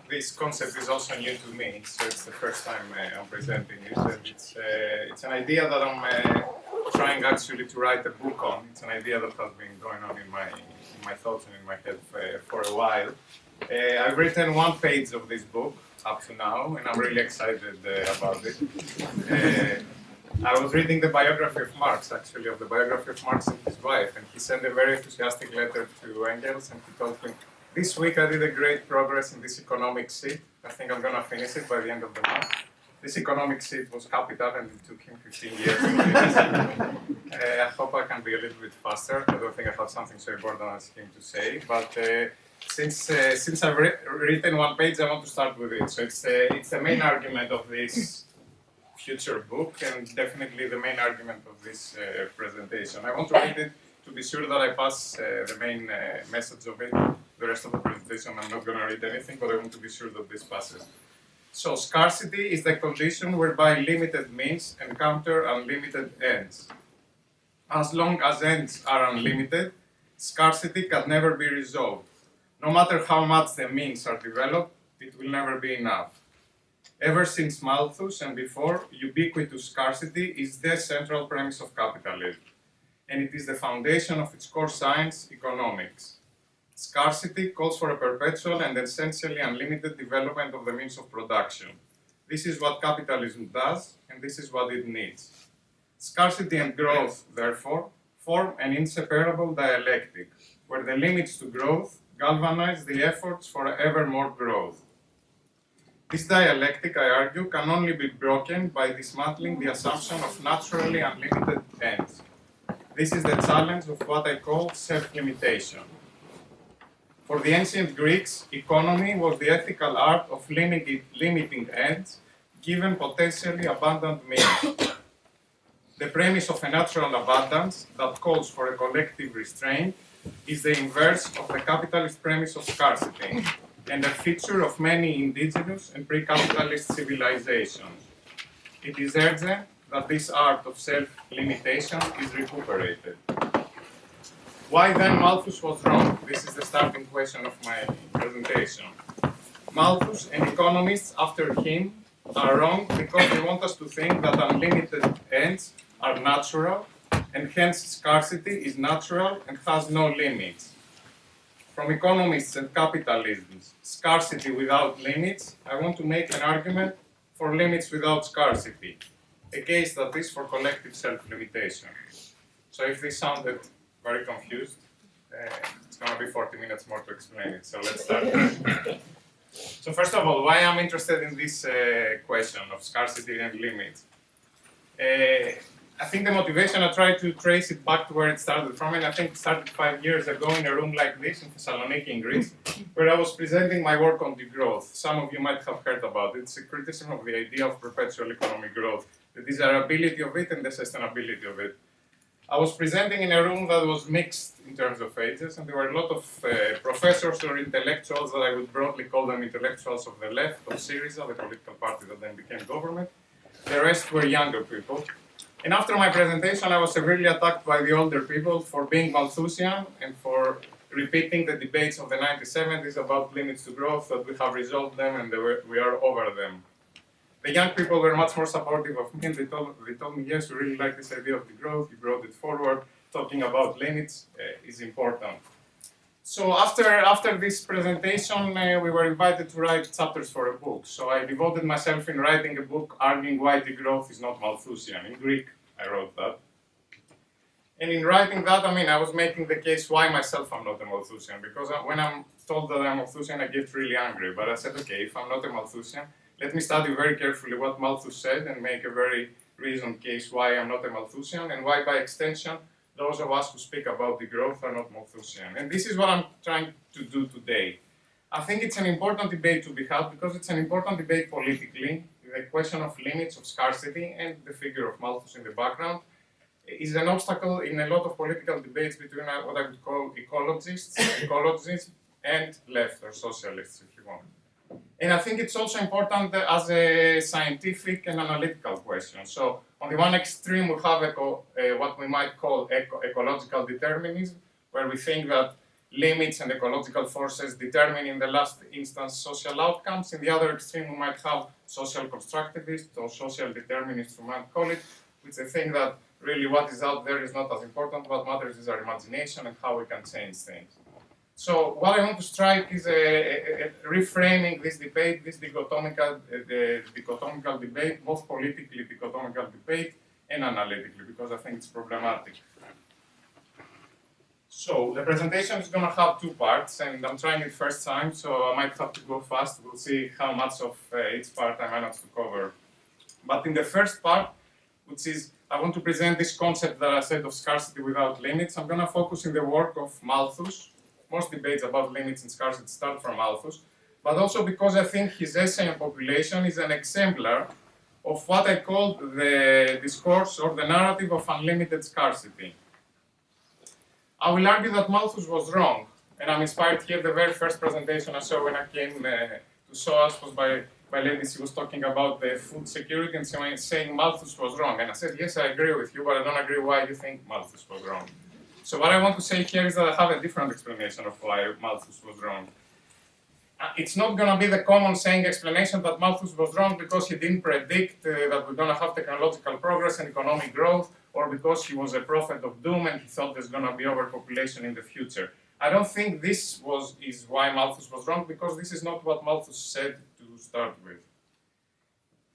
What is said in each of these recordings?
this concept is also new to me, so it's the first time I'm presenting it. And it's an idea that I'm trying actually to write a book on. It's an idea that has been going on in my thoughts and in my head for a while. I've written one page of this book up to now, and I'm really excited about it. I was reading the biography of Marx, actually, of the biography of Marx and his wife, and he sent a very enthusiastic letter to Engels, and he told him, "This week I did a great progress in this economic seat. I think I'm going to finish it by the end of the month." This economic seat was capital, and it took him 15 years to finish it. I hope I can be a little bit faster. I don't think I have something so important as him to say, but since I've written one page, I want to start with it. So it's the main argument of this future book, and definitely the main argument of this presentation. I want to read it to be sure that I pass the main message of it. The rest of the presentation, I'm not going to read anything, but I want to be sure that this passes. So, scarcity is the condition whereby limited means encounter unlimited ends. As long as ends are unlimited, scarcity can never be resolved. No matter how much the means are developed, it will never be enough. Ever since Malthus and before, ubiquitous scarcity is the central premise of capitalism, and it is the foundation of its core science, economics. Scarcity calls for a perpetual and essentially unlimited development of the means of production. This is what capitalism does, and this is what it needs. Scarcity and growth, therefore, form an inseparable dialectic, where the limits to growth galvanize the efforts for ever more growth. This dialectic, I argue, can only be broken by dismantling the assumption of naturally unlimited ends. This is the challenge of what I call self-limitation. For the ancient Greeks, economy was the ethical art of limiting ends, given potentially abundant means. The premise of a natural abundance that calls for a collective restraint is the inverse of the capitalist premise of scarcity, and a feature of many indigenous and pre-capitalist civilizations. It is urgent that this art of self-limitation is recuperated. Why then Malthus was wrong? This is the starting question of my presentation. Malthus and economists after him are wrong because they want us to think that unlimited ends are natural, and hence scarcity is natural and has no limits. From economists and capitalism's scarcity without limits, I want to make an argument for limits without scarcity, a case that is for collective self-limitation. So if this sounded very confused, it's going to be 40 minutes more to explain it, so let's start. So first of all, why I'm interested in this question of scarcity and limits. I think the motivation, I tried to trace it back to where it started from, and I think it started 5 years ago in a room like this in Thessaloniki in Greece, where I was presenting my work on degrowth. Some of you might have heard about it. It's a criticism of the idea of perpetual economic growth, the desirability of it and the sustainability of it. I was presenting in a room that was mixed in terms of ages, and there were a lot of professors or intellectuals that I would broadly call them intellectuals of the left, of Syriza, the political party that then became government. The rest were younger people. And after my presentation, I was severely attacked by the older people for being Malthusian and for repeating the debates of the 1970s about limits to growth, that we have resolved them and we are over them. The young people were much more supportive of me, and they told me, yes, we really like this idea of the growth, you brought it forward, talking about limits is important. So after this presentation, we were invited to write chapters for a book. So I devoted myself in writing a book arguing why degrowth is not Malthusian. In Greek, I wrote that. And in writing that, I was making the case why myself I'm not a Malthusian. Because when I'm told that I'm Malthusian, I get really angry. But I said, okay, if I'm not a Malthusian, let me study very carefully what Malthus said and make a very reasoned case why I'm not a Malthusian and why, by extension, those of us who speak about degrowth are not Malthusian. And this is what I'm trying to do today. I think it's an important debate to be had because it's an important debate politically. The question of limits, of scarcity, and the figure of Malthus in the background is an obstacle in a lot of political debates between what I would call ecologists, and left or socialists, if you want. And I think it's also important as a scientific and analytical question. So on the one extreme, we have what we might call ecological determinism, where we think that limits and ecological forces determine in the last instance social outcomes. In the other extreme, we might have social constructivists or social determinists, we might call it, which they think that really what is out there is not as important. What matters is our imagination and how we can change things. So what I want to strike is reframing this debate, this dichotomical debate, both politically dichotomical debate and analytically, because I think it's problematic. So the presentation is going to have two parts, and I'm trying it first time, so I might have to go fast. We'll see how much of each part I manage to cover. But in the first part, which is I want to present this concept that I said of scarcity without limits, I'm going to focus in the work of Malthus. Most debates about limits and scarcity start from Malthus, but also because I think his essay on population is an exemplar of what I call the discourse or the narrative of unlimited scarcity. I will argue that Malthus was wrong, and I'm inspired here. The very first presentation I saw when I came to SOAS was by ladies. He was talking about the food security and saying Malthus was wrong. And I said, yes, I agree with you, but I don't agree why you think Malthus was wrong. So what I want to say here is that I have a different explanation of why Malthus was wrong. It's not going to be the common saying explanation that Malthus was wrong because he didn't predict that we're going to have technological progress and economic growth, or because he was a prophet of doom and he thought there's going to be overpopulation in the future. I don't think this is why Malthus was wrong, because this is not what Malthus said to start with.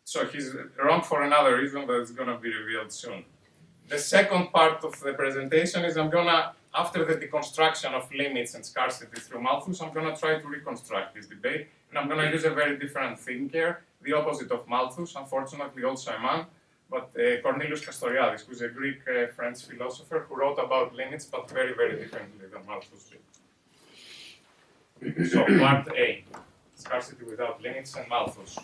So he's wrong for another reason that is going to be revealed soon. The second part of the presentation is I'm going to, after the deconstruction of limits and scarcity through Malthus, I'm going to try to reconstruct this debate, and I'm going to use a very different thinker, the opposite of Malthus, unfortunately also a man, but Cornelius Castoriadis, who is a Greek French philosopher who wrote about limits, but very, very differently than Malthus did. So, part A, scarcity without limits and Malthus.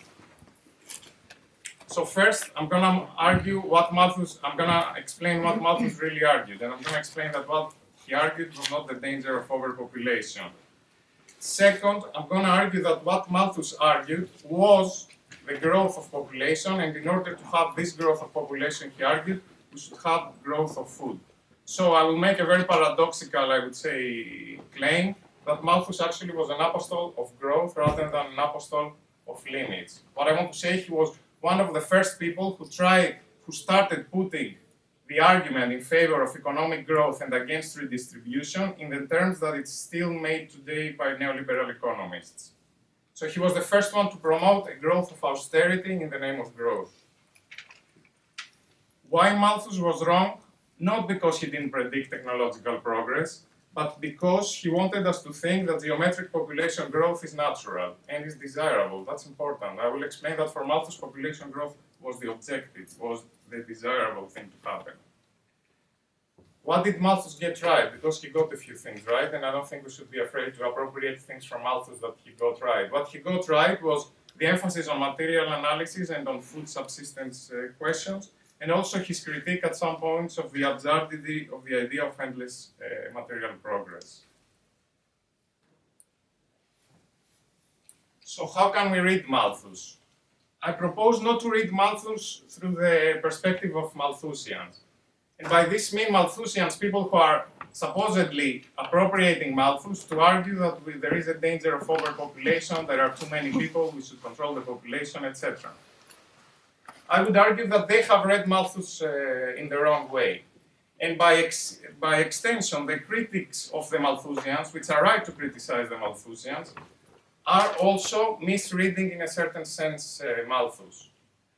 So first, I'm going to argue what Malthus, I'm going to explain what Malthus really argued, and I'm going to explain that what he argued was not the danger of overpopulation. Second, I'm going to argue that what Malthus argued was the growth of population, and in order to have this growth of population, he argued, we should have growth of food. So I will make a very paradoxical, I would say, claim that Malthus actually was an apostle of growth rather than an apostle of limits. What I want to say, he was one of the first people who started putting the argument in favor of economic growth and against redistribution in the terms that it's still made today by neoliberal economists. So he was the first one to promote a growth of austerity in the name of growth. Why Malthus was wrong? Not because he didn't predict technological progress, but because he wanted us to think that geometric population growth is natural and is desirable. That's important. I will explain that for Malthus, population growth was the objective, was the desirable thing to happen. What did Malthus get right? Because he got a few things right, and I don't think we should be afraid to appropriate things from Malthus that he got right. What he got right was the emphasis on material analysis and on food subsistence questions, and also his critique at some points of the absurdity of the idea of endless material progress. So how can we read Malthus? I propose not to read Malthus through the perspective of Malthusians. And by this mean Malthusians, people who are supposedly appropriating Malthus to argue that there is a danger of overpopulation, there are too many people, we should control the population, etc. I would argue that they have read Malthus in the wrong way. And by extension, the critics of the Malthusians, which are right to criticize the Malthusians, are also misreading in a certain sense Malthus.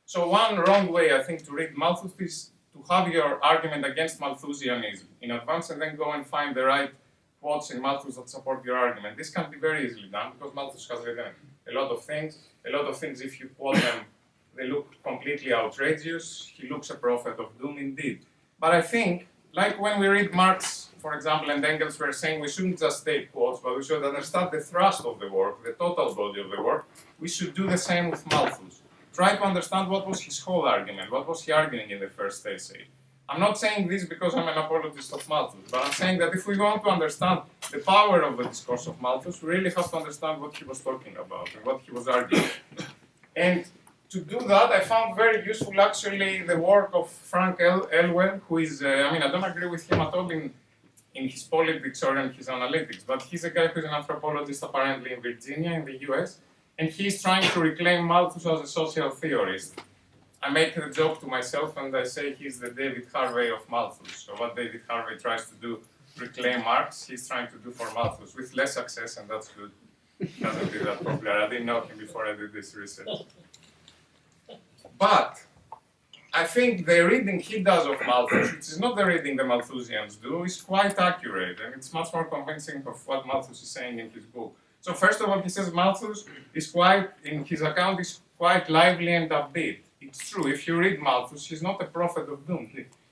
So one wrong way, I think, to read Malthus is to have your argument against Malthusianism in advance and then go and find the right quotes in Malthus that support your argument. This can be very easily done because Malthus has written a lot of things. A lot of things, if you quote them, they look completely outrageous. He looks a prophet of doom indeed. But I think, like when we read Marx, for example, and Engels were saying we shouldn't just take quotes, but we should understand the thrust of the work, the total body of the work, we should do the same with Malthus. Try to understand what was his whole argument, what was he arguing in the first essay. I'm not saying this because I'm an apologist of Malthus, but I'm saying that if we want to understand the power of the discourse of Malthus, we really have to understand what he was talking about and what he was arguing. And to do that, I found very useful actually the work of Frank Elwell, who is, I don't agree with him at all in in his politics or in his analytics, but he's a guy who's an anthropologist apparently in Virginia, in the US, and he's trying to reclaim Malthus as a social theorist. I make the joke to myself and I say he's the David Harvey of Malthus. So what David Harvey tries to do, reclaim Marx, he's trying to do for Malthus with less success, and that's good. He doesn't be that popular. I didn't know him before I did this research. But I think the reading he does of Malthus, which is not the reading the Malthusians do, is quite accurate, and it's much more convincing of what Malthus is saying in his book. So first of all, he says Malthus is quite, in his account, is quite lively and upbeat. It's true, if you read Malthus, he's not a prophet of doom.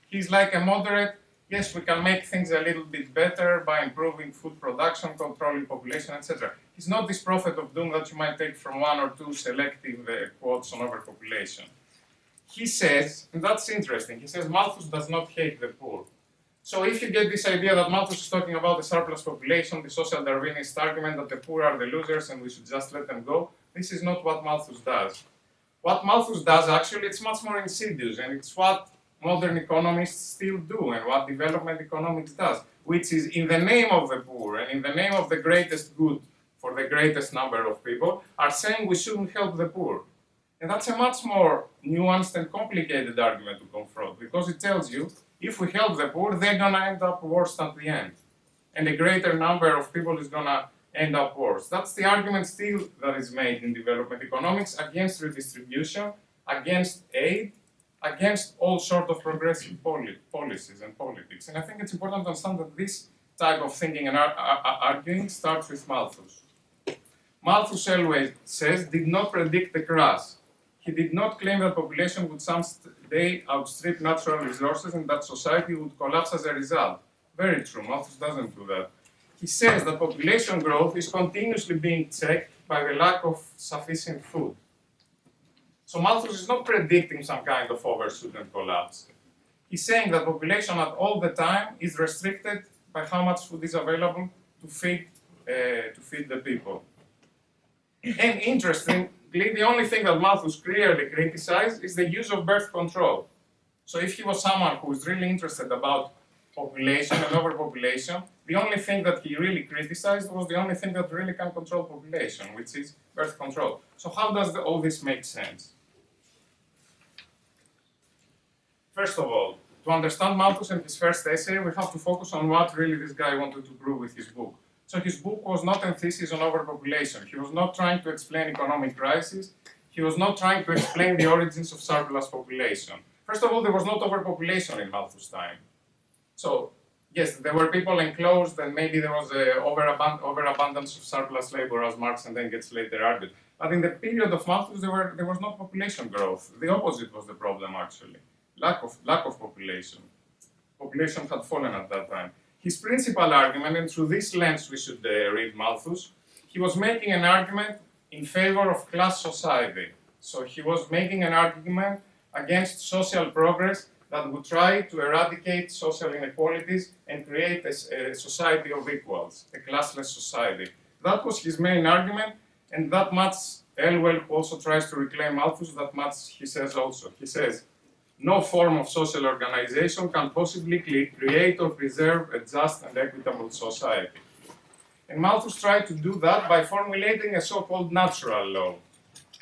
He's like a moderate, yes, we can make things a little bit better by improving food production, controlling population, etc. He's not this prophet of doom that you might take from one or two selective quotes on overpopulation. He says, and that's interesting, he says Malthus does not hate the poor. So if you get this idea that Malthus is talking about the surplus population, the social Darwinist argument that the poor are the losers and we should just let them go, this is not what Malthus does. What Malthus does, actually, it's much more insidious, and it's what modern economists still do, and what development economics does, which is in the name of the poor, and in the name of the greatest good for the greatest number of people, are saying we shouldn't help the poor. And that's a much more nuanced and complicated argument to confront, because it tells you, if we help the poor, they're gonna end up worse at the end. And a greater number of people is gonna end up worse. That's the argument still that is made in development economics against redistribution, against aid, against all sorts of progressive policies and politics. And I think it's important to understand that this type of thinking and arguing starts with Malthus. Malthus always says, did not predict the crash. He did not claim that population would someday outstrip natural resources and that society would collapse as a result. Very true, Malthus doesn't do that. He says that population growth is continuously being checked by the lack of sufficient food. So Malthus is not predicting some kind of overshoot and collapse. He's saying that population at all the time is restricted by how much food is available to feed the people. And interestingly, the only thing that Malthus clearly criticized is the use of birth control. So if he was someone who was really interested about population and overpopulation, the only thing that he really criticized was the only thing that really can control population, which is birth control. So how does all this make sense? First of all, to understand Malthus and his first essay, we have to focus on what really this guy wanted to prove with his book. So his book was not a thesis on overpopulation. He was not trying to explain economic crisis. He was not trying to explain the origins of surplus population. First of all, there was not overpopulation in Malthus' time. So, yes, there were people enclosed, and maybe there was an overabundance of surplus labor, as Marx and Engels later argued. But in the period of Malthus, there was no population growth. The opposite was the problem, actually. Lack of population. Population had fallen at that time. His principal argument, and through this lens we should read Malthus, he was making an argument in favor of class society. So he was making an argument against social progress that would try to eradicate social inequalities and create a society of equals, a classless society. That was his main argument, and that much Elwell, who also tries to reclaim Malthus, that much he says also. He says, no form of social organization can possibly create or preserve a just and equitable society. And Malthus tried to do that by formulating a so-called natural law.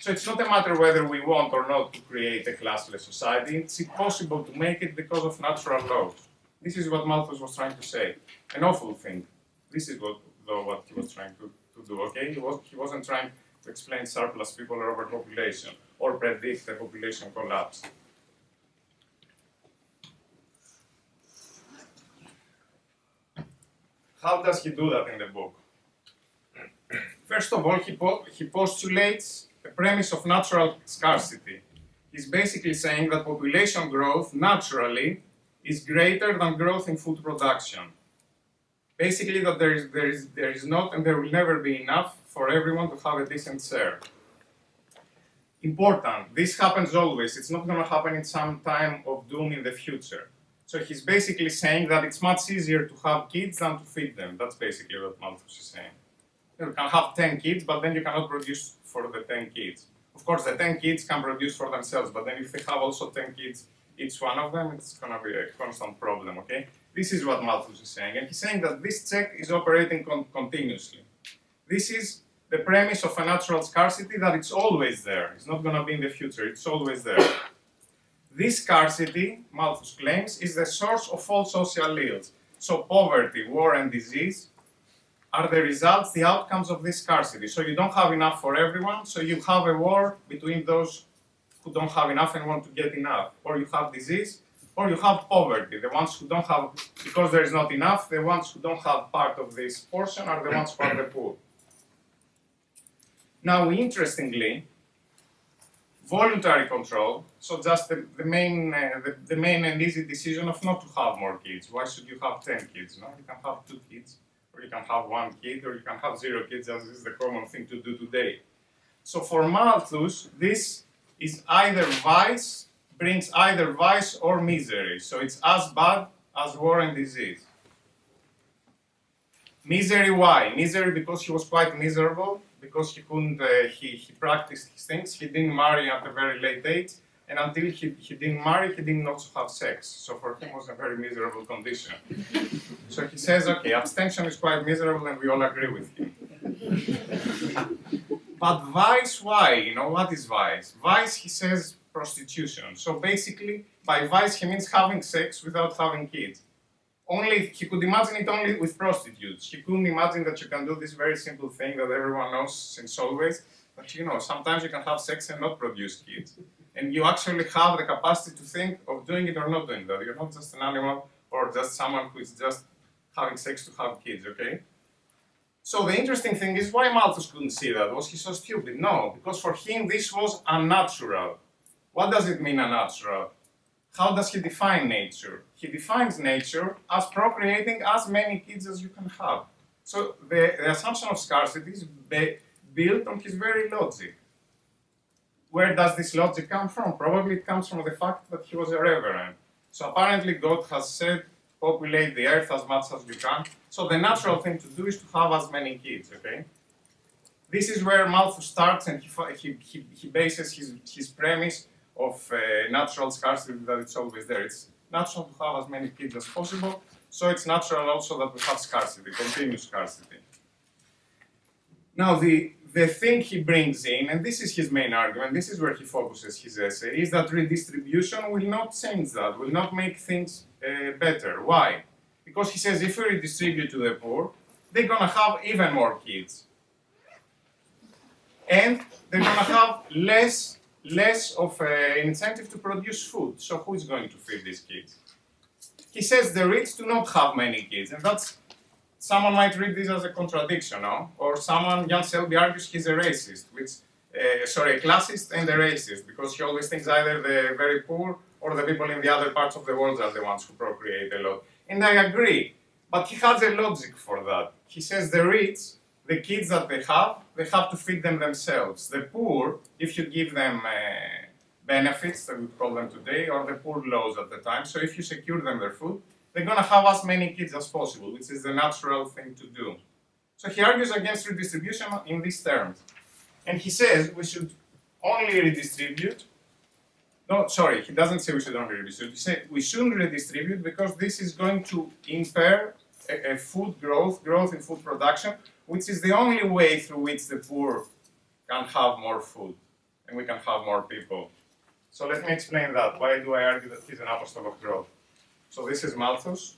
So it's not a matter whether we want or not to create a classless society. It's impossible to make it because of natural laws. This is what Malthus was trying to say. An awful thing. This is what he was trying to do, okay? He wasn't trying to explain surplus people or overpopulation or predict a population collapse. How does he do that in the book? First of all, he postulates a premise of natural scarcity. He's basically saying that population growth naturally is greater than growth in food production. Basically, that there is not and there will never be enough for everyone to have a decent share. Important, this happens always. It's not going to happen in some time of doom in the future. So he's basically saying that it's much easier to have kids than to feed them. That's basically what Malthus is saying. You can have 10 kids, but then you cannot produce for the 10 kids. Of course, the 10 kids can produce for themselves, but then if they have also 10 kids, each one of them, it's going to be a constant problem, okay? This is what Malthus is saying, and he's saying that this check is operating continuously. This is the premise of a natural scarcity, that it's always there. It's not going to be in the future, it's always there. This scarcity, Malthus claims, is the source of all social ills. So poverty, war, and disease are the results, the outcomes of this scarcity. So you don't have enough for everyone, so you have a war between those who don't have enough and want to get enough. Or you have disease, or you have poverty. The ones who don't have, because there is not enough, the ones who don't have part of this portion are the ones who are the poor. Now, interestingly, voluntary control, so just the main and easy decision of not to have more kids. Why should you have 10 kids? No? You can have 2 kids, or you can have 1 kid, or you can have 0 kids, as is the common thing to do today. So for Malthus, this is either vice, brings either vice or misery. So it's as bad as war and disease. Misery, why? Misery because he was quite miserable, because he couldn't, he practiced his things, he didn't marry at a very late age, and until he didn't marry, he didn't also have sex. So for him it was a very miserable condition. So he says, okay, abstention is quite miserable, and we all agree with him. But vice, why? You know, what is vice? Vice, he says, prostitution. So basically, by vice, he means having sex without having kids. Only, he could imagine it only with prostitutes. He couldn't imagine that you can do this very simple thing that everyone knows since always, but you know, sometimes you can have sex and not produce kids. And you actually have the capacity to think of doing it or not doing that. You're not just an animal or just someone who is just having sex to have kids, okay? So the interesting thing is, why Malthus couldn't see that? Was he so stupid? No, because for him this was unnatural. What does it mean, unnatural? How does he define nature? He defines nature as procreating as many kids as you can have. So the assumption of scarcity is built on his very logic. Where does this logic come from? Probably it comes from the fact that he was a reverend. So apparently God has said, populate the earth as much as you can. So the natural thing to do is to have as many kids, okay? This is where Malthus starts, and he bases his premise of natural scarcity, that it's always there. It's natural to have as many kids as possible, so it's natural also that we have scarcity, continuous scarcity. Now, the thing he brings in, and this is his main argument, this is where he focuses his essay, is that redistribution will not change that, will not make things better. Why? Because he says if we redistribute to the poor, they're going to have even more kids. And they're going to have less of an incentive to produce food. So who is going to feed these kids? He says the rich do not have many kids, and that's, someone might read this as a contradiction, no? Or someone, Jan Selby argues he's a racist, a classist and a racist, because he always thinks either the very poor or the people in the other parts of the world are the ones who procreate a lot. And I agree, but he has a logic for that. He says the rich, the kids that they have to feed them themselves. The poor, if you give them benefits, that we call them today, or the poor laws at the time, so if you secure them their food, they're going to have as many kids as possible, which is the natural thing to do. So he argues against redistribution in these terms. And he says we should only redistribute. No, sorry, he doesn't say we should only redistribute. He said we shouldn't redistribute because this is going to impair a food growth in food production, which is the only way through which the poor can have more food and we can have more people. So let me explain that. Why do I argue that he's an apostle of growth? So this is Malthus,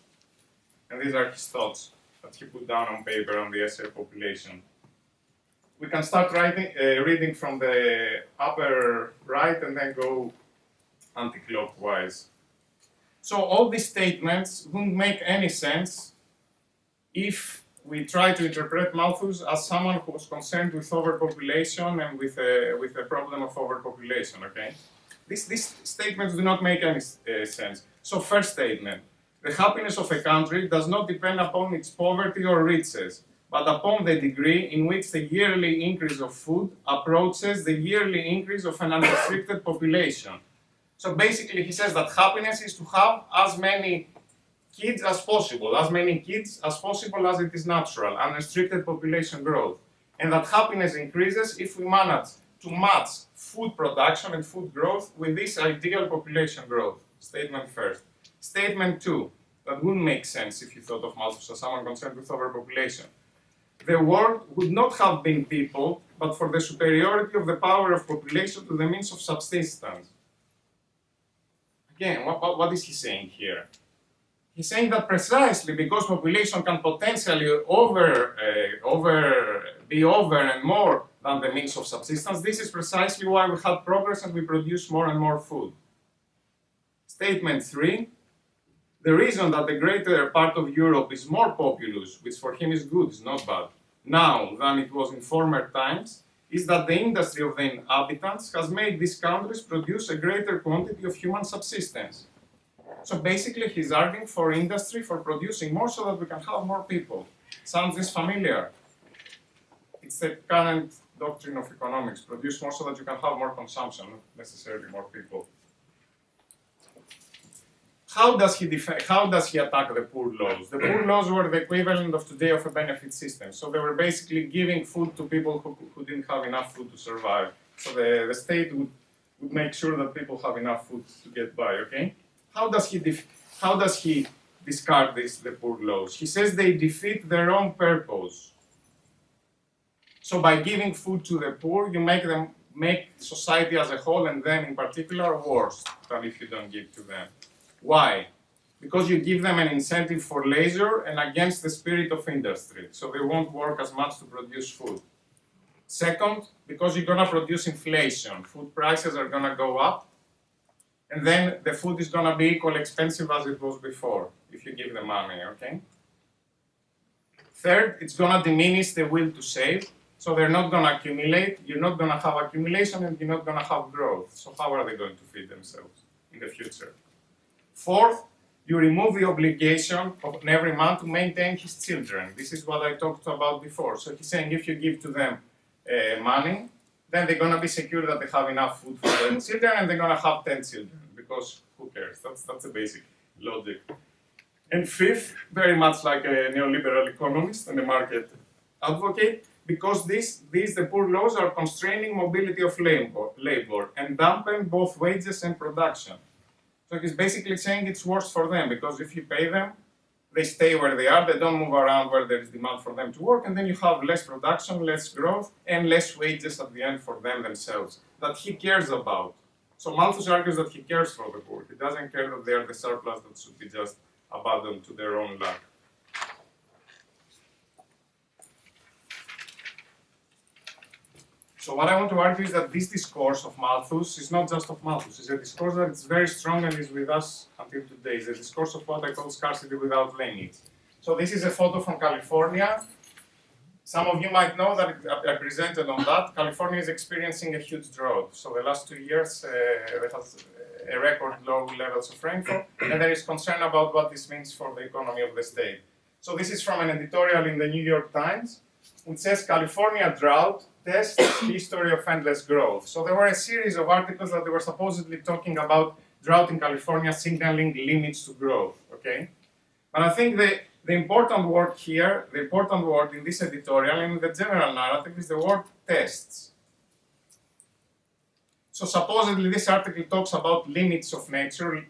and these are his thoughts that he put down on paper on the essay Population. We can start reading from the upper right and then go anti-clockwise. So all these statements wouldn't make any sense if we try to interpret Malthus as someone who was concerned with overpopulation and with a problem of overpopulation, okay? These statements do not make any sense. So first statement, the happiness of a country does not depend upon its poverty or riches, but upon the degree in which the yearly increase of food approaches the yearly increase of an unrestricted population. So basically he says that happiness is to have as many kids as possible, as it is natural, unrestricted population growth. And that happiness increases if we manage to match food production and food growth with this ideal population growth. Statement first. Statement two, that wouldn't make sense if you thought of Malthus as someone concerned with overpopulation. The world would not have been people, but for the superiority of the power of population to the means of subsistence. Again, what is he saying here? He's saying that precisely because population can potentially be over and more than the means of subsistence, this is precisely why we have progress and we produce more and more food. Statement 3, the reason that the greater part of Europe is more populous, which for him is good, is not bad, now than it was in former times, is that the industry of the inhabitants has made these countries produce a greater quantity of human subsistence. So basically he's arguing for industry, for producing more so that we can have more people. Sounds this familiar? It's the current doctrine of economics, produce more so that you can have more consumption, not necessarily more people. How does he attack the poor laws? The poor laws were the equivalent of today of a benefit system. So they were basically giving food to people who didn't have enough food to survive. So the state would make sure that people have enough food to get by, okay? How does he discard the poor laws? He says they defeat their own purpose. So by giving food to the poor, you make society as a whole and them in particular worse than if you don't give to them. Why? Because you give them an incentive for leisure and against the spirit of industry, so they won't work as much to produce food. Second, because you're gonna produce inflation, food prices are gonna go up, and then the food is gonna be equally expensive as it was before, if you give the money, okay? Third, it's gonna diminish the will to save, so they're not gonna accumulate, you're not gonna have accumulation, and you're not gonna have growth. So how are they going to feed themselves in the future? Fourth, you remove the obligation of every man to maintain his children. This is what I talked about before. So he's saying if you give to them money, then they're going to be secure that they have enough food for their children and they're going to have 10 children, because who cares? That's the basic logic. And fifth, very much like a neoliberal economist and a market advocate, because the poor laws are constraining mobility of labor and dampen both wages and production. So he's basically saying it's worse for them, because if you pay them, they stay where they are, they don't move around where there is demand for them to work, and then you have less production, less growth, and less wages at the end for them themselves, that he cares about. So Malthus argues that he cares for the poor. He doesn't care that they are the surplus that should be just abandoned to their own luck. So what I want to argue is that this discourse of Malthus is not just of Malthus. It's a discourse that is very strong and is with us until today. It's a discourse of what I call scarcity without limits. So this is a photo from California. Some of you might know that I presented on that. California is experiencing a huge drought. So the last 2 years, there has a record low levels of rainfall, and there is concern about what this means for the economy of the state. So this is from an editorial in the New York Times, which says California drought tests history of endless growth. So there were a series of articles that they were supposedly talking about drought in California signaling limits to growth, okay? But I think the important word here, the important word in this editorial and in the general narrative is the word tests. So supposedly this article talks about limits of nature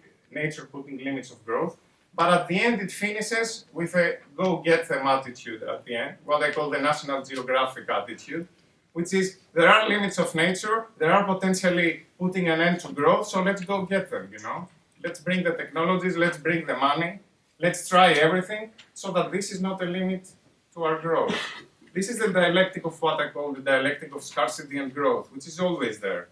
putting limits of growth, but at the end it finishes with a go get them attitude at the end, what I call the National Geographic attitude, which is there are limits of nature, there are potentially putting an end to growth, so let's go get them, you know? Let's bring the technologies, let's bring the money, let's try everything, so that this is not a limit to our growth. This is the dialectic of what I call the dialectic of scarcity and growth, which is always there.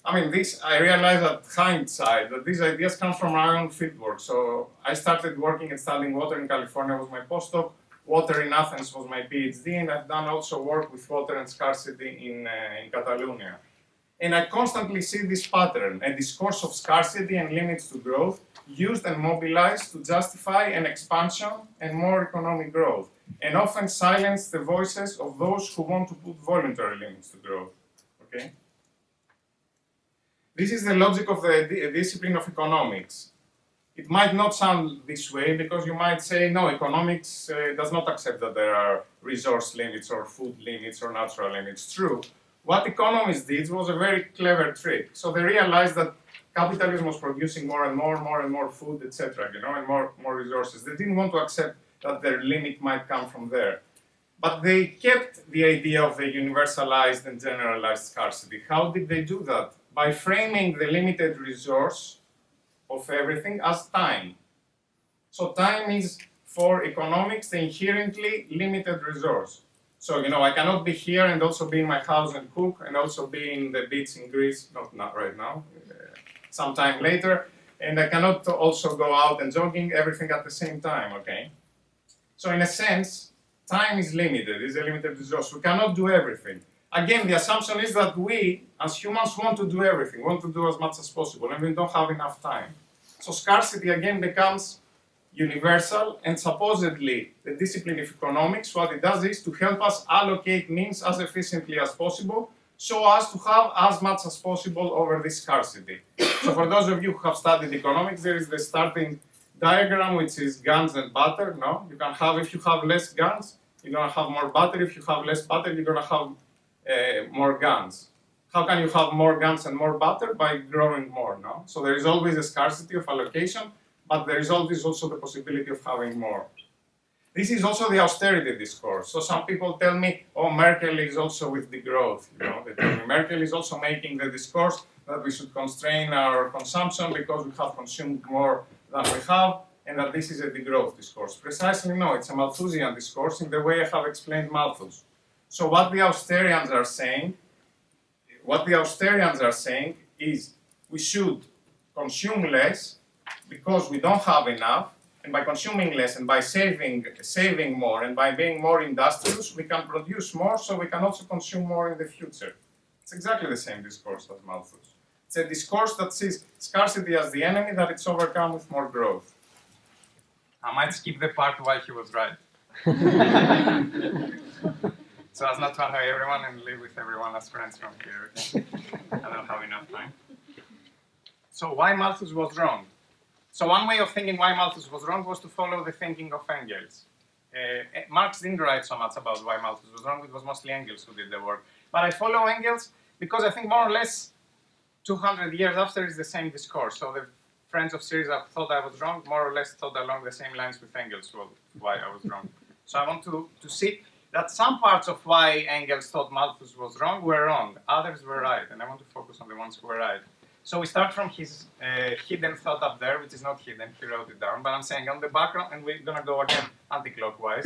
I realize at hindsight that these ideas come from my own fieldwork. So I started working and studying water in California was my postdoc. Water in Athens was my PhD, and I've done also work with water and scarcity in Catalonia. And I constantly see this pattern, a discourse of scarcity and limits to growth, used and mobilized to justify an expansion and more economic growth, and often silence the voices of those who want to put voluntary limits to growth. Okay? This is the logic of the discipline of economics. It might not sound this way because you might say, no, economics does not accept that there are resource limits or food limits or natural limits. True. What economists did was a very clever trick. So they realized that capitalism was producing more and more food, etc., and more resources. They didn't want to accept that their limit might come from there. But they kept the idea of the universalized and generalized scarcity. How did they do that? By framing the limited resource of everything as time. So time is, for economics, the inherently limited resource. So, I cannot be here and also be in my house and cook and also be in the beach in Greece, not right now, sometime later, and I cannot also go out and jogging, everything at the same time, okay? So in a sense, time is limited, it's a limited resource. We cannot do everything. Again, the assumption is that we, as humans, want to do everything, want to do as much as possible, and we don't have enough time. So scarcity, again, becomes universal, and supposedly the discipline of economics, what it does is to help us allocate means as efficiently as possible, so as to have as much as possible over this scarcity. So for those of you who have studied economics, there is the starting diagram, which is guns and butter. No, you can have, if you have less guns, you're going to have more butter. If you have less butter, you're going to have more guns. How can you have more guns and more butter? By growing more, no? So there is always a scarcity of allocation, but there is always also the possibility of having more. This is also the austerity discourse. So some people tell me, oh, Merkel is also with degrowth. They tell me Merkel is also making the discourse that we should constrain our consumption because we have consumed more than we have, and that this is a degrowth discourse. Precisely no, it's a Malthusian discourse in the way I have explained Malthus. So what the Austerians are saying, is we should consume less because we don't have enough, and by consuming less and by saving more and by being more industrious, we can produce more, so we can also consume more in the future. It's exactly the same discourse as Malthus. It's a discourse that sees scarcity as the enemy, that it's overcome with more growth. I might skip the part why he was right. So as not to annoy everyone and live with everyone as friends from here. I don't have enough time. So why Malthus was wrong? So one way of thinking why Malthus was wrong was to follow the thinking of Engels. Marx didn't write so much about why Malthus was wrong, it was mostly Engels who did the work. But I follow Engels because I think more or less 200 years after is the same discourse. So the friends of Syriza thought I was wrong, more or less thought along the same lines with Engels, well, why I was wrong. So I want to see that some parts of why Engels thought Malthus was wrong were wrong, others were right, and I want to focus on the ones who were right. So we start from his hidden thought up there, which is not hidden, he wrote it down, but I'm saying on the background, and we're going to go again anti-clockwise.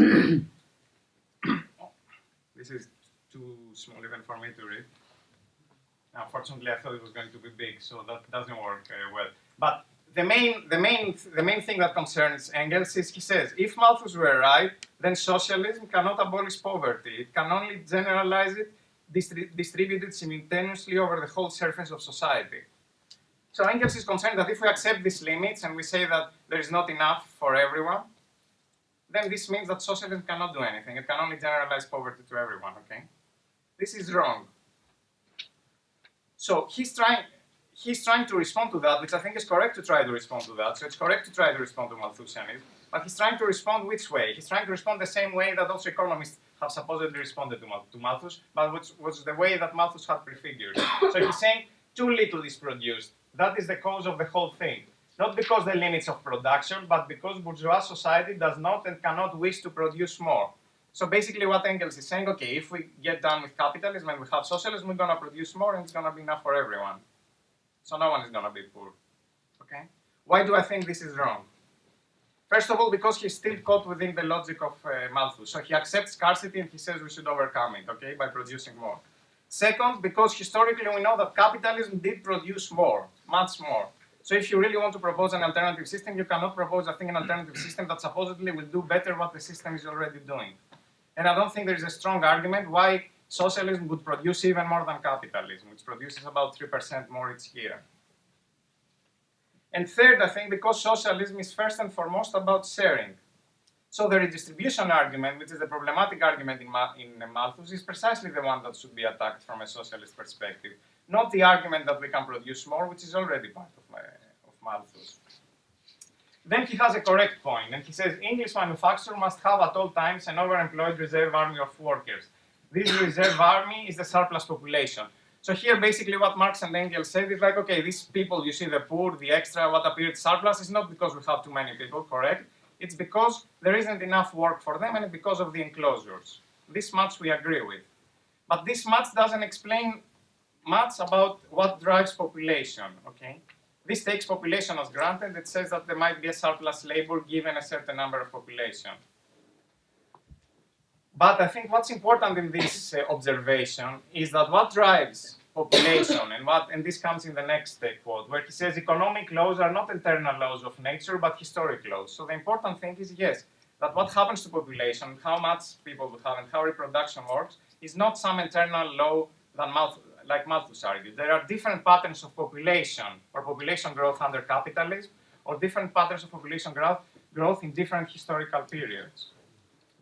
This is too small even for me to read. Unfortunately, I thought it was going to be big, so that doesn't work well. But the main thing that concerns Engels is he says, if Malthus were right, then socialism cannot abolish poverty. It can only generalize it, distribute it simultaneously over the whole surface of society. So Engels is concerned that if we accept these limits and we say that there is not enough for everyone, then this means that socialism cannot do anything. It can only generalize poverty to everyone, okay? This is wrong. So he's trying to respond to that, which I think is correct to try to respond to that. So it's correct to try to respond to Malthusianism, but he's trying to respond which way? He's trying to respond the same way that also economists have supposedly responded to Malthus, but which was the way that Malthus had prefigured. So he's saying too little is produced. That is the cause of the whole thing. Not because the limits of production, but because bourgeois society does not and cannot wish to produce more. So basically what Engels is saying, okay, if we get done with capitalism and we have socialism, we're going to produce more and it's going to be enough for everyone. So no one is going to be poor. Okay? Why do I think this is wrong? First of all, because he's still caught within the logic of Malthus. So he accepts scarcity and he says we should overcome it, okay, by producing more. Second, because historically we know that capitalism did produce more, much more. So if you really want to propose an alternative system, you cannot propose, I think, an alternative system that supposedly will do better what the system is already doing. And I don't think there is a strong argument why socialism would produce even more than capitalism, which produces about 3% more each year. And third, I think because socialism is first and foremost about sharing. So the redistribution argument, which is the problematic argument in Malthus, is precisely the one that should be attacked from a socialist perspective, not the argument that we can produce more, which is already part of Malthus. Then he has a correct point, and he says English manufacture must have at all times an overemployed reserve army of workers. This reserve army is the surplus population. So here, basically, what Marx and Engels said is like, okay, these people, you see the poor, the extra, what appeared surplus, is not because we have too many people, correct? It's because there isn't enough work for them and because of the enclosures. This much we agree with. But this much doesn't explain much about what drives population, okay? This takes population as granted. It says that there might be a surplus labor given a certain number of population. But I think what's important in this observation is that what drives population, and this comes in the next quote, where he says economic laws are not internal laws of nature, but historic laws. So the important thing is, yes, that what happens to population, how much people will have, and how reproduction works, is not some internal law than like Malthus argued. There are different patterns of population or population growth under capitalism, or different patterns of population growth in different historical periods.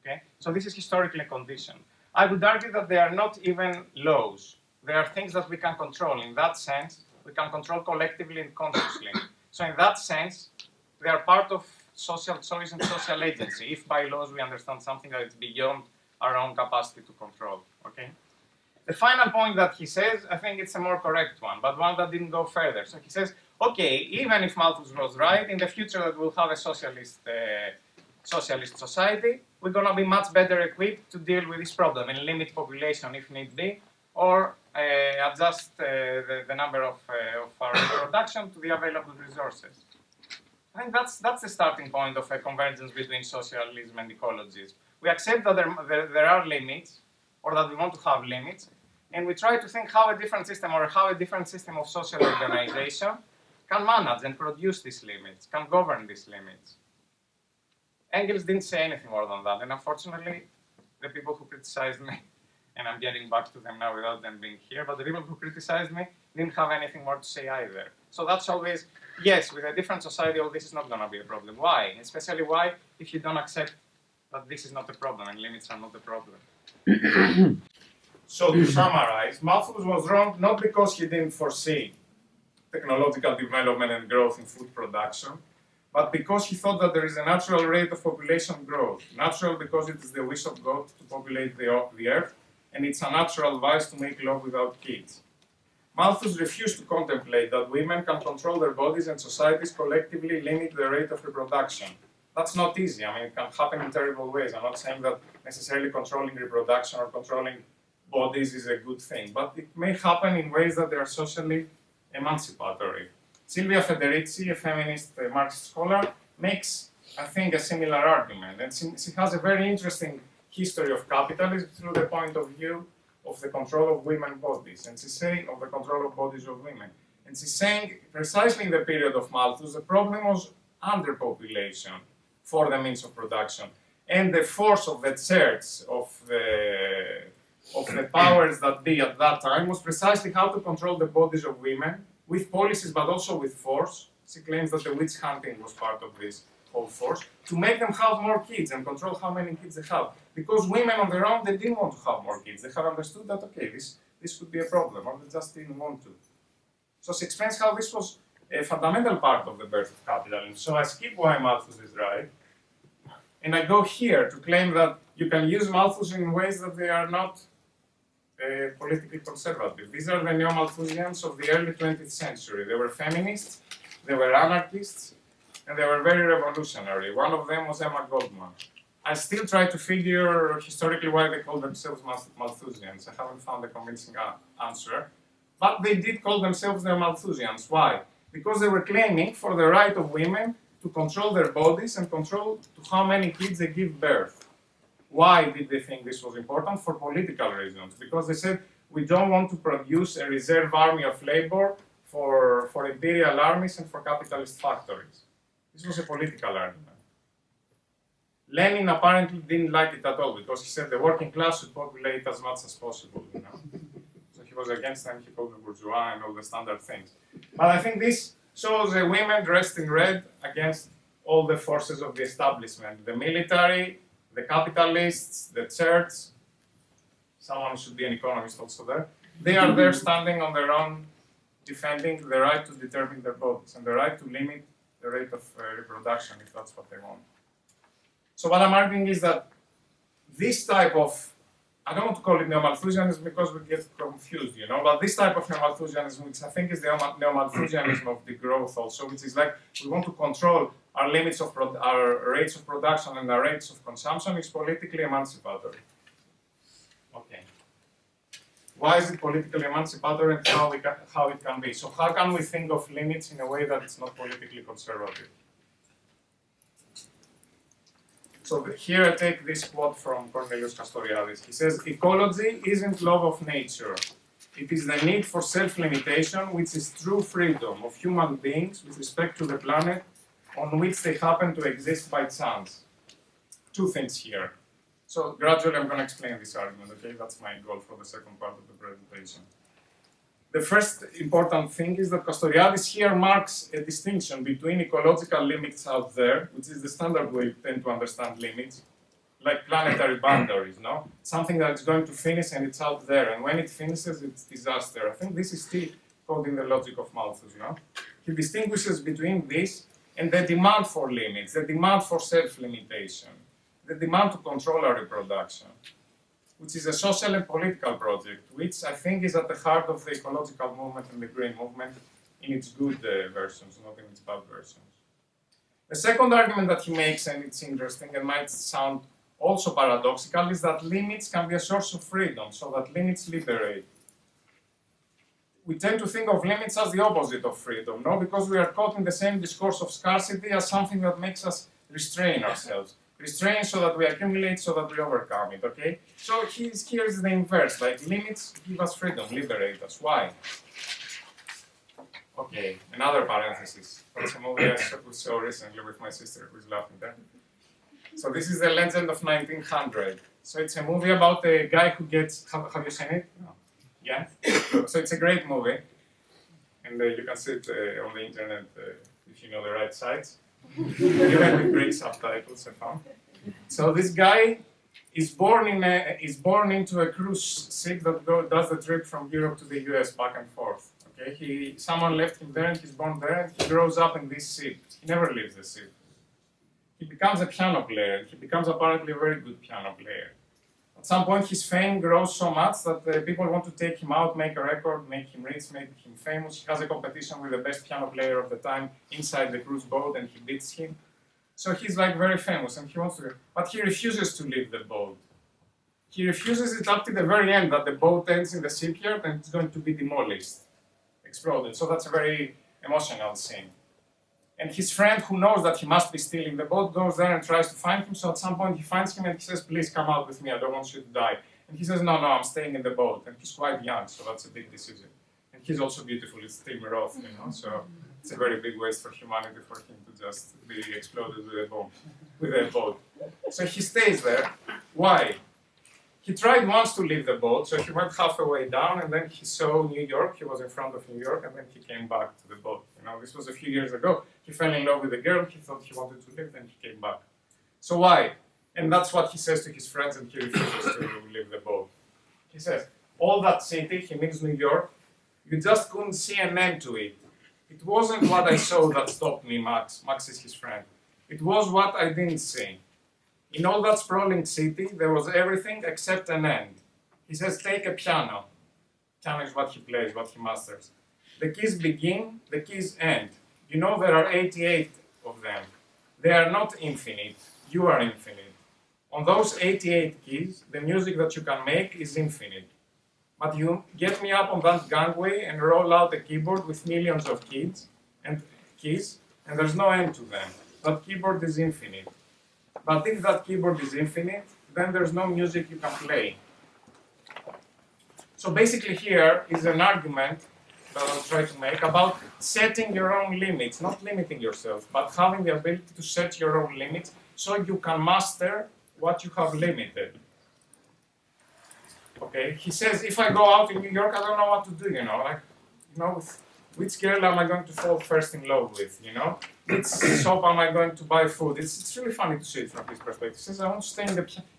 Okay? So this is historically conditioned. I would argue that they are not even laws. They are things that we can control. In that sense, we can control collectively and consciously. So in that sense, they are part of social choice and social agency, if by laws we understand something that is beyond our own capacity to control. Okay? The final point that he says, I think it's a more correct one, but one that didn't go further. So he says, okay, even if Malthus was right, in the future that we'll have a socialist society, we're going to be much better equipped to deal with this problem and limit population if need be, or adjust the number of our reproduction to the available resources. I think that's the starting point of a convergence between socialism and ecologism. We accept that there are limits, or that we want to have limits, and we try to think how a different system of social organization can manage and produce these limits, can govern these limits. Engels didn't say anything more than that, and unfortunately, the people who criticized me, and I'm getting back to them now without them being here, but the people who criticized me didn't have anything more to say either. So that's always, yes, with a different society, all this is not going to be a problem. Why? Especially why if you don't accept that this is not a problem and limits are not a problem. So to summarize, Malthus was wrong not because he didn't foresee technological development and growth in food production, but because he thought that there is a natural rate of population growth. Natural because it is the wish of God to populate the earth, and it's a natural vice to make love without kids. Malthus refused to contemplate that women can control their bodies and societies collectively limit the rate of reproduction. That's not easy. I mean, it can happen in terrible ways. I'm not saying that necessarily controlling reproduction or controlling bodies is a good thing, but it may happen in ways that they are socially emancipatory. Silvia Federici, a feminist Marxist scholar, makes, I think, a similar argument. And she has a very interesting history of capitalism through the point of view of the control of women's bodies, and she's saying of the control of bodies of women. And she's saying precisely in the period of Malthus, the problem was underpopulation for the means of production. And the force of the church, of the powers that be at that time, was precisely how to control the bodies of women, with policies but also with force. She claims that the witch hunting was part of this whole force, to make them have more kids and control how many kids they have. Because women on their own, they didn't want to have more kids. They have understood that, okay, this could be a problem, or they just didn't want to. So she explains how this was a fundamental part of the birth of capitalism. So I skip why Malthus is right, and I go here to claim that you can use Malthus in ways that they are not politically conservative. These are the neo-Malthusians of the early 20th century. They were feminists, they were anarchists, and they were very revolutionary. One of them was Emma Goldman. I still try to figure historically why they call themselves Malthusians. I haven't found a convincing answer. But they did call themselves neo-Malthusians. Why? Because they were claiming for the right of women to control their bodies and control to how many kids they give birth. Why did they think this was important? For political reasons. Because they said, we don't want to produce a reserve army of labor for imperial armies and for capitalist factories. This was a political argument. Lenin apparently didn't like it at all because he said the working class should populate as much as possible. You know? So he was against them, he called them bourgeois and all the standard things. But I think this shows the women dressed in red against all the forces of the establishment, the military, the capitalists, the church. Someone should be an economist also there. They are there standing on their own, defending the right to determine their bodies and the right to limit the rate of reproduction if that's what they want. So what I'm arguing is that this type of I don't want to call it neo-Malthusianism because we get confused, but this type of neo-Malthusianism, which I think is the neo-Malthusianism of the growth also, which is like we want to control our limits of our rates of production and our rates of consumption, is politically emancipatory. Okay. Why is it politically emancipatory and how it can be? So how can we think of limits in a way that it's not politically conservative? So here I take this quote from Cornelius Castoriadis. He says, ecology isn't love of nature. It is the need for self-limitation, which is true freedom of human beings with respect to the planet on which they happen to exist by chance. Two things here. So gradually I'm going to explain this argument, okay? That's my goal for the second part of the presentation. The first important thing is that Castoriadis here marks a distinction between ecological limits out there, which is the standard way we tend to understand limits, like planetary boundaries, no? Something that's going to finish and it's out there, and when it finishes, it's disaster. I think this is still called in the logic of Malthus, no? He distinguishes between this and the demand for limits, the demand for self-limitation, the demand to control our reproduction, which is a social and political project, which I think is at the heart of the ecological movement and the green movement in its good versions, not in its bad versions. The second argument that he makes, and it's interesting and might sound also paradoxical, is that limits can be a source of freedom, so that limits liberate. We tend to think of limits as the opposite of freedom, no? Because we are caught in the same discourse of scarcity as something that makes us restrain ourselves. Restrain so that we accumulate, so that we overcome it, okay? So here is the inverse, like limits give us freedom, liberate us. Why? Okay, another parenthesis. That's a movie I saw recently with my sister who is laughing there. So this is The Legend of 1900. So it's a movie about a guy who gets, have you seen it? No. Yeah? So it's a great movie. And you can see it on the internet if you know the right sites. Even with Greek subtitles, I found. So this guy is born into a cruise ship that does the trip from Europe to the US back and forth. Okay, someone left him there, and he's born there, and he grows up in this ship. He never leaves the ship. He becomes a piano player. He becomes apparently a very good piano player. At some point, his fame grows so much that people want to take him out, make a record, make him rich, make him famous. He has a competition with the best piano player of the time inside the cruise boat, and he beats him. So he's like very famous, and he wants to, but he refuses to leave the boat. He refuses it up to the very end, that the boat ends in the shipyard and it's going to be demolished, exploded. So that's a very emotional scene. And his friend, who knows that he must be still in the boat, goes there and tries to find him. So at some point he finds him and he says, please come out with me, I don't want you to die. And he says, no, I'm staying in the boat. And he's quite young, so that's a big decision. And he's also beautiful, it's Tim Roth, so it's a very big waste for humanity for him to just be exploded with a boat. So he stays there. Why? He tried once to leave the boat, so he went halfway down, and then he saw New York. He was in front of New York, and then he came back to the boat. This was a few years ago. He fell in love with a girl. He thought he wanted to live, then he came back. So why? And that's what he says to his friends, and he refuses to leave the boat. He says, all that city, he means New York, you just couldn't see an end to it. It wasn't what I saw that stopped me, Max. Max is his friend. It was what I didn't see. In all that sprawling city, there was everything except an end. He says, take a piano. Piano is what he plays, what he masters. The keys begin, the keys end. There are 88 of them. They are not infinite. You are infinite. On those 88 keys, the music that you can make is infinite. But you get me up on that gangway and roll out a keyboard with millions of keys, and there's no end to them. That keyboard is infinite. But if that keyboard is infinite, then there's no music you can play. So basically here is an argument that I'll try to make about setting your own limits, not limiting yourself, but having the ability to set your own limits so you can master what you have limited. Okay, he says, if I go out in New York, I don't know what to do, which girl am I going to fall first in love with, Which shop am I going to buy food? It's really funny to see it from his perspective. He says, I want to stay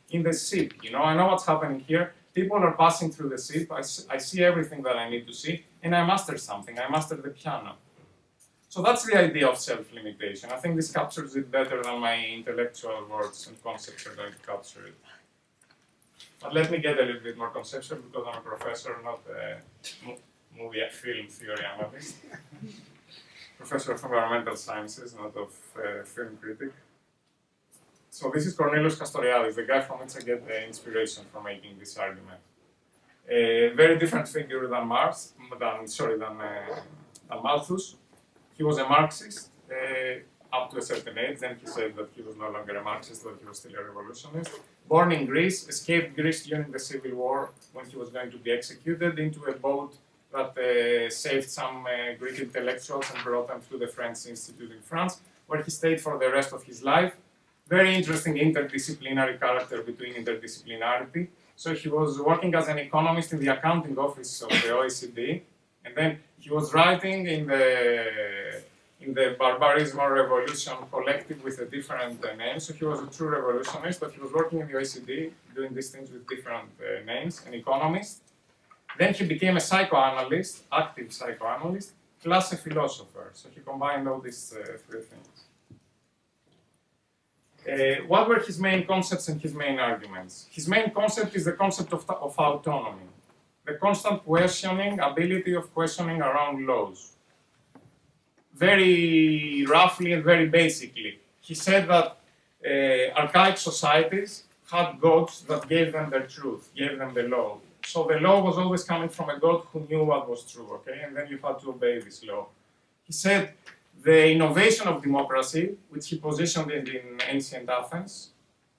in the ship, I know what's happening here. People are passing through the ship. I see everything that I need to see, and I master something. I master the piano. So that's the idea of self-limitation. I think this captures it better than my intellectual words and concepts are going to capture it. But let me get a little bit more conceptual because I'm a professor, not a movie film theory analyst. Professor of environmental sciences, not of film critic. So this is Cornelius Castoriadis, the guy from which I get the inspiration for making this argument. A very different figure than Malthus. He was a Marxist up to a certain age. Then he said that he was no longer a Marxist, but he was still a revolutionist. Born in Greece, escaped Greece during the Civil War when he was going to be executed into a boat that saved some Greek intellectuals and brought them through the French Institute in France, where he stayed for the rest of his life. Very interesting interdisciplinary character between interdisciplinarity. So he was working as an economist in the accounting office of the OECD, and then he was writing in the Barbarismo Revolution collective with a different name. So he was a true revolutionist, but he was working in the OECD, doing these things with different names, an economist. Then he became a psychoanalyst, active psychoanalyst, plus a philosopher. So he combined all these three things. What were his main concepts and his main arguments? His main concept is the concept of autonomy, the constant questioning, ability of questioning around laws. Very roughly and very basically, he said that archaic societies had gods that gave them their truth, gave them the law. So the law was always coming from a god who knew what was true, okay? And then you had to obey this law. He said the innovation of democracy, which he positioned in ancient Athens,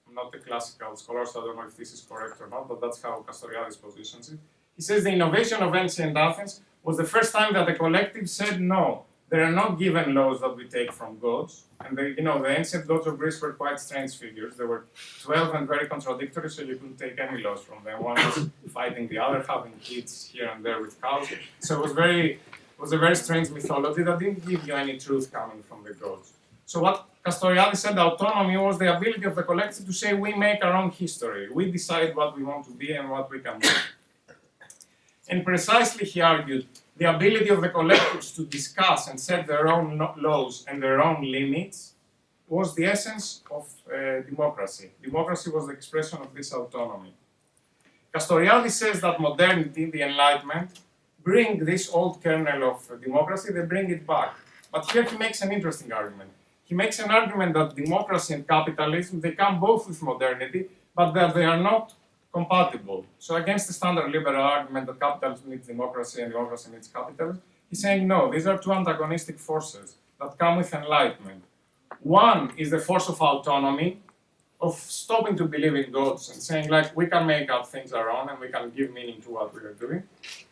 I'm not a classical scholar, so I don't know if this is correct or not, but that's how Castoriadis positions it. He says the innovation of ancient Athens was the first time that the collective said, no, there are not given laws that we take from gods. And the ancient gods of Greece were quite strange figures. There were 12 and very contradictory, so you couldn't take any laws from them. One was fighting the other, having kids here and there with cows. So it was a very strange mythology that didn't give you any truth coming from the gods. So what Castoriadis said, autonomy was the ability of the collective to say we make our own history. We decide what we want to be and what we can do. And precisely, he argued, the ability of the collectives to discuss and set their own laws and their own limits was the essence of democracy. Democracy was the expression of this autonomy. Castoriadis says that modernity, the Enlightenment, bring this old kernel of democracy, they bring it back. But here he makes an interesting argument. He makes an argument that democracy and capitalism, they come both with modernity, but that they are not compatible. So against the standard liberal argument that capitalism needs democracy and democracy needs capitalism, he's saying no, these are two antagonistic forces that come with enlightenment. One is the force of autonomy, of stopping to believe in gods and saying like we can make out things our own and we can give meaning to what we are doing.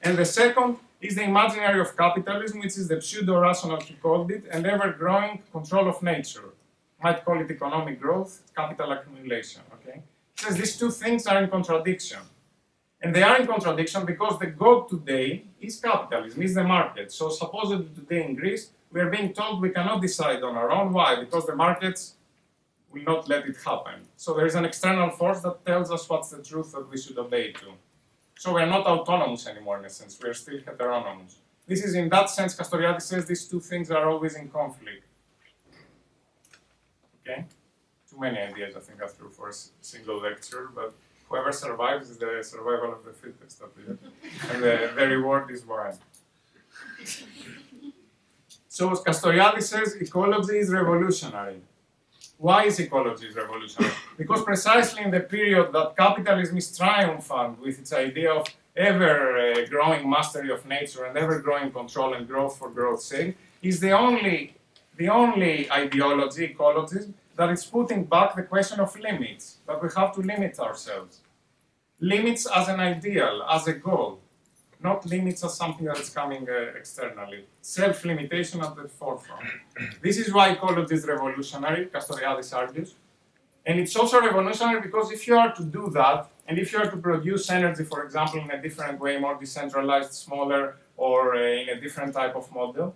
And the second is the imaginary of capitalism, which is the pseudo-rational, he called it, and ever-growing control of nature. Might call it economic growth, capital accumulation, okay? He says these two things are in contradiction. And they are in contradiction because the god today is capitalism, is the market. So supposedly today in Greece, we are being told we cannot decide on our own. Why? Because the markets will not let it happen. So there is an external force that tells us what's the truth that we should obey to. So we are not autonomous anymore in a sense, we are still heteronomous. This is in that sense, Castoriadis says these two things are always in conflict. Okay? Too many ideas I think I threw for a single lecture, but whoever survives is the survival of the fittest, and the reward is wine. So as Castoriadis says, ecology is revolutionary. Why is ecology revolutionary? Because precisely in the period that capitalism is triumphant with its idea of ever-growing mastery of nature and ever-growing control and growth for growth's sake, is the only ideology, ecologism, that is putting back the question of limits, that we have to limit ourselves. Limits as an ideal, as a goal, not limits as something that is coming externally. Self-limitation at the forefront. This is why ecology is revolutionary, Castoriadis argues. And it's also revolutionary because if you are to do that, and if you are to produce energy, for example, in a different way, more decentralized, smaller, or in a different type of model,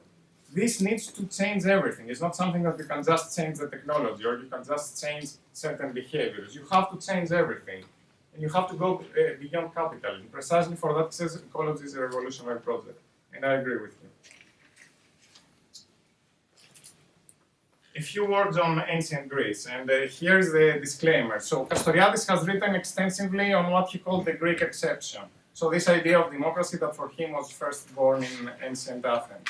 this needs to change everything. It's not something that you can just change the technology, or you can just change certain behaviors. You have to change everything. And you have to go beyond capitalism. Precisely for that, it says ecology is a revolutionary project. And I agree with you. a few words on ancient Greece, and here's the disclaimer. So Castoriadis has written extensively on what he called the Greek exception. So this idea of democracy that for him was first born in ancient Athens.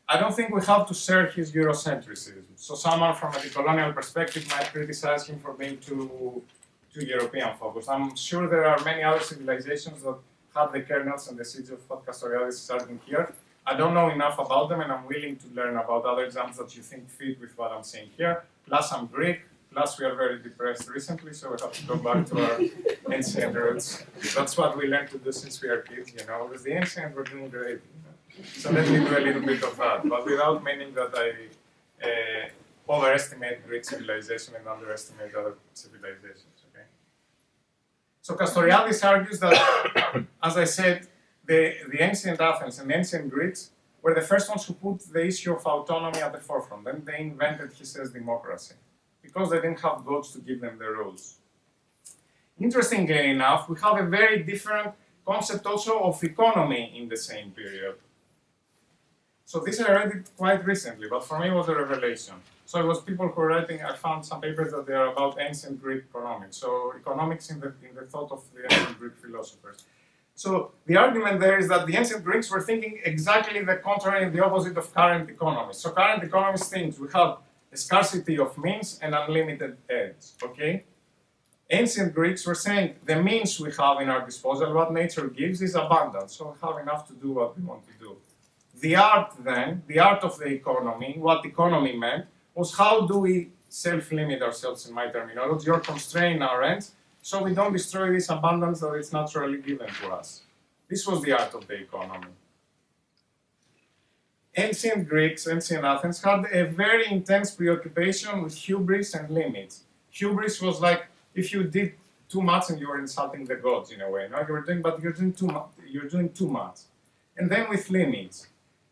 I don't think we have to share his Eurocentrism. So someone from a decolonial perspective might criticize him for being too European focused. I'm sure there are many other civilizations that have the kernels and the seeds of what Castoriadis is arguing here. I don't know enough about them, and I'm willing to learn about other examples that you think fit with what I'm saying here. Plus, I'm Greek. Plus, we are very depressed recently, so we have to go back to our ancient roots. That's what we learned to do since we are kids, you know. With the ancient, we're doing great. So let me do a little bit of that, but without meaning that I overestimate Greek civilization and underestimate other civilizations. Okay. So Castoriadis argues that, as I said, the ancient Athens and ancient Greeks were the first ones who put the issue of autonomy at the forefront. Then they invented, he says, democracy, because they didn't have gods to give them the rules. Interestingly enough, we have a very different concept also of economy in the same period. So this I read it quite recently, but for me it was a revelation. So it was people who were writing, I found some papers that they are about ancient Greek economics. So economics in the thought of the ancient Greek philosophers. So the argument there is that the ancient Greeks were thinking exactly the contrary and the opposite of current economists. So current economists think we have a scarcity of means and unlimited ends, okay? Ancient Greeks were saying the means we have in our disposal, what nature gives, is abundance. So we have enough to do what we want to do. The art then, the art of the economy, what economy meant, was how do we self-limit ourselves in my terminology or constrain our ends so we don't destroy this abundance that is naturally given to us. This was the art of the economy. Ancient Greeks, ancient Athens, had a very intense preoccupation with hubris and limits. Hubris was like if you did too much and you were insulting the gods in a way. No? You're doing too much. And then with limits.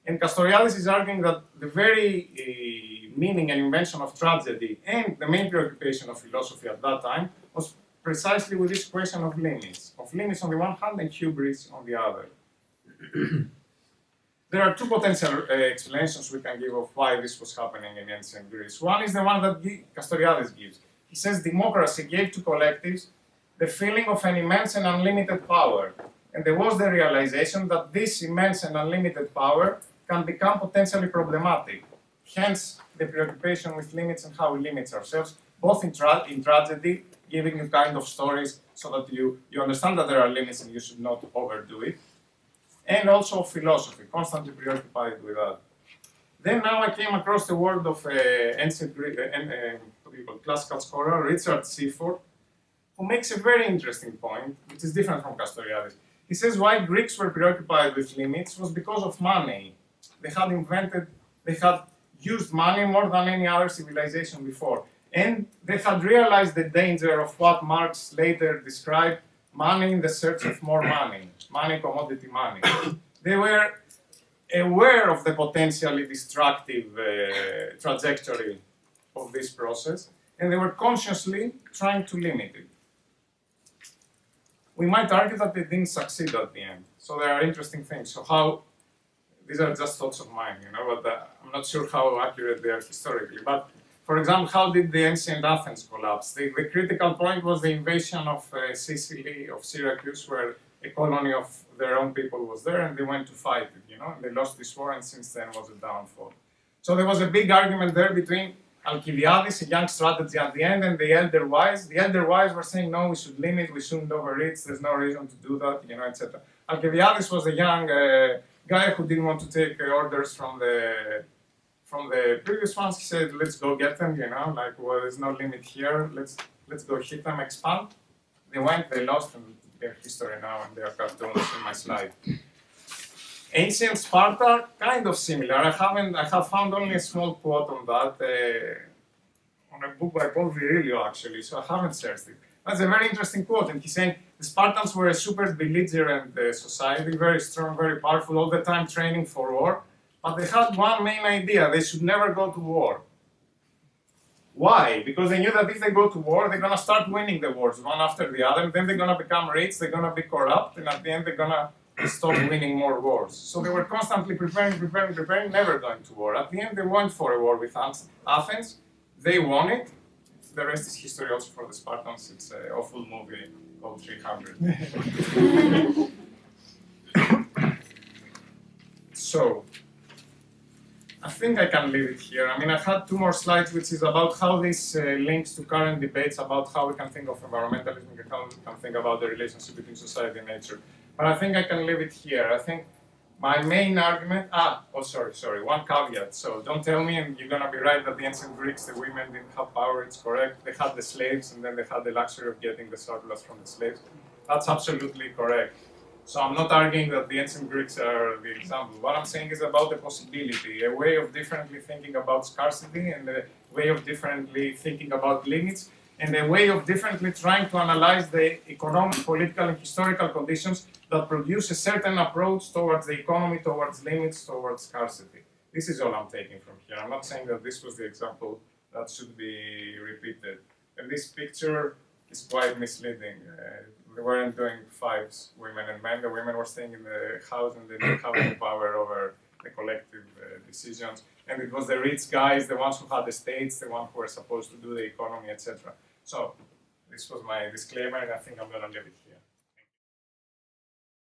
And Castoriadis is arguing that the very meaning and invention of tragedy and the main preoccupation of philosophy at that time was precisely with this question of limits. Of limits on the one hand and hubris on the other. There are two potential explanations we can give of why this was happening in ancient Greece. One is the one that Castoriadis gives. He says democracy gave to collectives the feeling of an immense and unlimited power. And there was the realization that this immense and unlimited power can become potentially problematic. Hence, the preoccupation with limits and how we limit ourselves, both in tragedy, giving you kind of stories so that you understand that there are limits and you should not overdo it, and also philosophy, constantly preoccupied with that. Then now I came across the word of ancient Greek, classical scholar Richard Seaford, who makes a very interesting point, which is different from Castoriadis. He says why Greeks were preoccupied with limits was because of money. They had used money more than any other civilization before. And they had realized the danger of what Marx later described, money in the search of more money, commodity money. They were aware of the potentially destructive trajectory of this process, and they were consciously trying to limit it. We might argue that they didn't succeed at the end. So there are interesting things. So these are just thoughts of mine, but I'm not sure how accurate they are historically. But for example, how did the ancient Athens collapse? The critical point was the invasion of Sicily, of Syracuse, where a colony of their own people was there, and they went to fight it, and they lost this war, and since then was a downfall. So there was a big argument there between Alcibiades, a young strategy at the end, and the elder wise. The elder wise were saying, no, we should limit, we shouldn't overreach, there's no reason to do that, etc. Alcibiades was a young guy who didn't want to take orders from the previous ones. He said, let's go get them, well, there's no limit here, let's go hit them, expand. They went, they lost, and their history now, and they are cartoons in my slide. Ancient Sparta, kind of similar. I have found only a small quote on that, on a book by Paul Virilio, actually, so I haven't searched it. That's a very interesting quote, and he's saying the Spartans were a super belligerent society, very strong, very powerful, all the time training for war, but they had one main idea: they should never go to war. Why? Because they knew that if they go to war, they're going to start winning the wars one after the other, and then they're going to become rich, they're going to be corrupt, and at the end they're going to stop winning more wars. So they were constantly preparing, never going to war. At the end, they went for a war with Athens. They won it. The rest is history also for the Spartans. It's an awful movie called 300. So, I think I can leave it here. I mean, I had 2 more slides, which is about how this links to current debates about how we can think of environmentalism and how we can think about the relationship between society and nature. But I think I can leave it here. I think my main argument, sorry, one caveat. So don't tell me, and you're gonna be right, that the ancient Greeks, the women didn't have power, it's correct. They had the slaves, and then they had the luxury of getting the surplus from the slaves. That's absolutely correct. So I'm not arguing that the ancient Greeks are the example. What I'm saying is about the possibility, a way of differently thinking about scarcity, and a way of differently thinking about limits, and a way of differently trying to analyze the economic, political, and historical conditions that produce a certain approach towards the economy, towards limits, towards scarcity. This is all I'm taking from here. I'm not saying that this was the example that should be repeated. And this picture is quite misleading. They weren't doing fives, women and men. The women were staying in the house and they didn't have any power over the collective decisions. And it was the rich guys, the ones who had estates, the ones who were supposed to do the economy, etc. So this was my disclaimer, and I think I'm going to leave it here.